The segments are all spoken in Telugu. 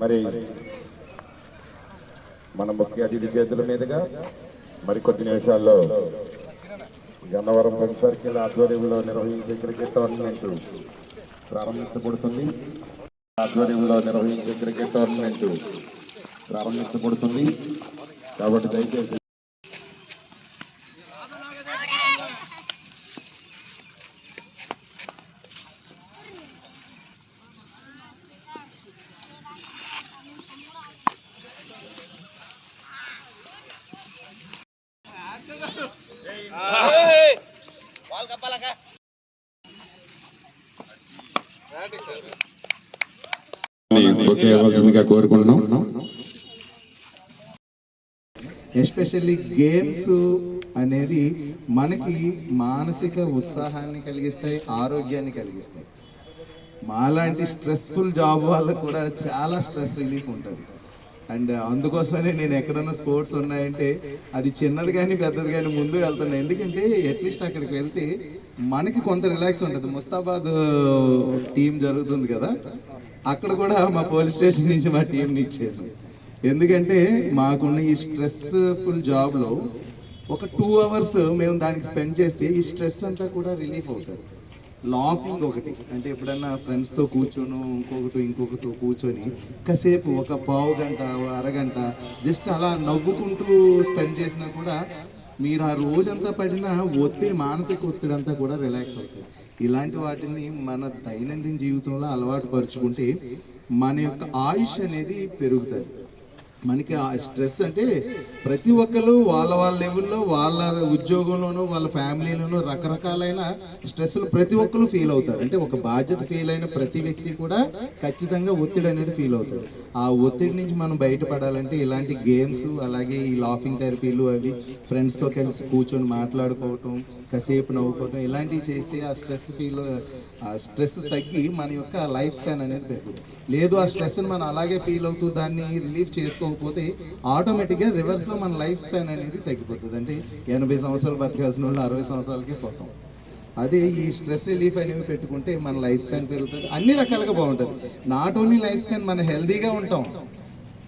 మరి మన ముఖ్య అతిథి చేతుల మీదుగా మరికొద్ది నిమిషాల్లో గన్నవరం ఫ్రెండ్ సర్కిల్ ఆధ్వర్యంలో నిర్వహించే క్రికెట్ టోర్నమెంట్ ప్రారంభించబడుతుంది. కాబట్టి దయచేసి కోరుకుంటున్నాం. ఎస్పెషల్లీ గేమ్స్ అనేది మనకి మానసిక ఉత్సాహాన్ని కలిగిస్తాయి, ఆరోగ్యాన్ని కలిగిస్తాయి. మాలాంటి స్ట్రెస్ఫుల్ జాబ్ వాళ్ళకు కూడా చాలా స్ట్రెస్ రిలీఫ్ ఉంటుంది. అండ్ అందుకోసమే నేను ఎక్కడన్నా స్పోర్ట్స్ ఉన్నాయంటే అది చిన్నది కానీ పెద్దది కానీ ముందు వెళ్తున్నాను. ఎందుకంటే అట్లీస్ట్ అక్కడికి వెళ్తే మనకి కొంత రిలాక్స్ ఉంటుంది. ముస్తాబాద్ టీం జరుగుతుంది కదా, అక్కడ కూడా మా పోలీస్ స్టేషన్ నుంచి మా టీంని ఇచ్చారు. ఎందుకంటే మాకున్న ఈ స్ట్రెస్ఫుల్ జాబ్లో ఒక 2 hours మేము దానికి స్పెండ్ చేస్తే ఈ స్ట్రెస్ అంతా కూడా రిలీఫ్ అవుతుంది. లాఫింగ్ ఒకటి, అంటే ఎప్పుడన్నా ఫ్రెండ్స్తో కూర్చొని ఇంకొకటి కూర్చొని కాసేపు ఒక పావు గంట అరగంట జస్ట్ అలా నవ్వుకుంటూ స్పెండ్ చేసినా కూడా మీరు ఆ రోజంతా పడిన ఒత్తిడి, మానసిక ఒత్తిడి అంతా కూడా రిలాక్స్ అవుతుంది. ఇలాంటి వాటిని మన దైనందిన జీవితంలో అలవాటు పరుచుకుంటే మన యొక్క ఆయుష్ అనేది పెరుగుతుంది. మనకి ఆ స్ట్రెస్ అంటే ప్రతి ఒక్కరు వాళ్ళ లెవెల్లో, వాళ్ళ ఉద్యోగంలోనూ, వాళ్ళ ఫ్యామిలీలోనూ రకరకాలైన స్ట్రెస్లు ప్రతి ఒక్కరు ఫీల్ అవుతారు. అంటే ఒక బాధ్యత ఫీల్ అయిన ప్రతి వ్యక్తి కూడా ఖచ్చితంగా ఒత్తిడి అనేది ఫీల్ అవుతారు. ఆ ఒత్తిడి నుంచి మనం బయటపడాలంటే ఇలాంటి గేమ్స్, అలాగే ఈ లాఫింగ్ థెరపీలు, అవి ఫ్రెండ్స్తో కలిసి కూర్చొని మాట్లాడుకోవటం, కాసేపు నవ్వుకోవటం, ఇలాంటివి చేస్తే ఆ స్ట్రెస్ తగ్గి మన యొక్క లైఫ్ స్పాన్ అనేది పెరుగుతుంది. లేదు ఆ స్ట్రెస్ని మనం అలాగే ఫీల్ అవుతూ దాన్ని రిలీఫ్ చేసుకోకపోతే ఆటోమేటిక్గా రివర్స్లో మన లైఫ్ స్పాన్ అనేది తగ్గిపోతుంది. అంటే 80 సంవత్సరాలు బతకాల్సిన వాళ్ళు 60 సంవత్సరాలకే పోతాం. అదే ఈ స్ట్రెస్ రిలీఫ్ అనేవి పెట్టుకుంటే మన లైఫ్ స్పాన్ పెరుగుతుంది, అన్ని రకాలుగా బాగుంటుంది. నాట్ ఓన్లీ లైఫ్ స్పాన్, మనం హెల్తీగా ఉంటాం,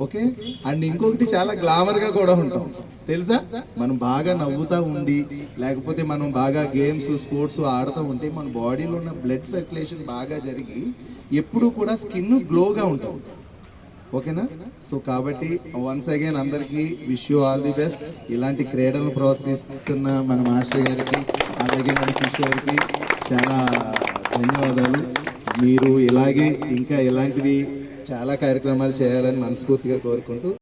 ఓకే. అండ్ ఇంకొకటి చాలా గ్లామర్గా కూడా ఉంటాం. తెలుసా, మనం బాగా నవ్వుతూ ఉండి, లేకపోతే మనం బాగా గేమ్స్, స్పోర్ట్స్ ఆడుతూ ఉంటే మన బాడీలో ఉన్న బ్లడ్ సర్క్యులేషన్ బాగా జరిగి ఎప్పుడూ కూడా స్కిన్ గ్లోగా ఉంటుంది, ఓకేనా. సో కాబట్టి వన్స్ అగైన్ అందరికీ wish you all the best. ఇలాంటి క్రీడలను ప్రోత్సహిస్తున్న మన మాస్టర్ గారికి, అలాగే మన కిషోర్కి చాలా ధన్యవాదాలు. మీరు ఇలాగే ఇంకా ఇలాంటివి చాలా కార్యక్రమాలు చేయాలని మనస్ఫూర్తిగా కోరుకుంటూ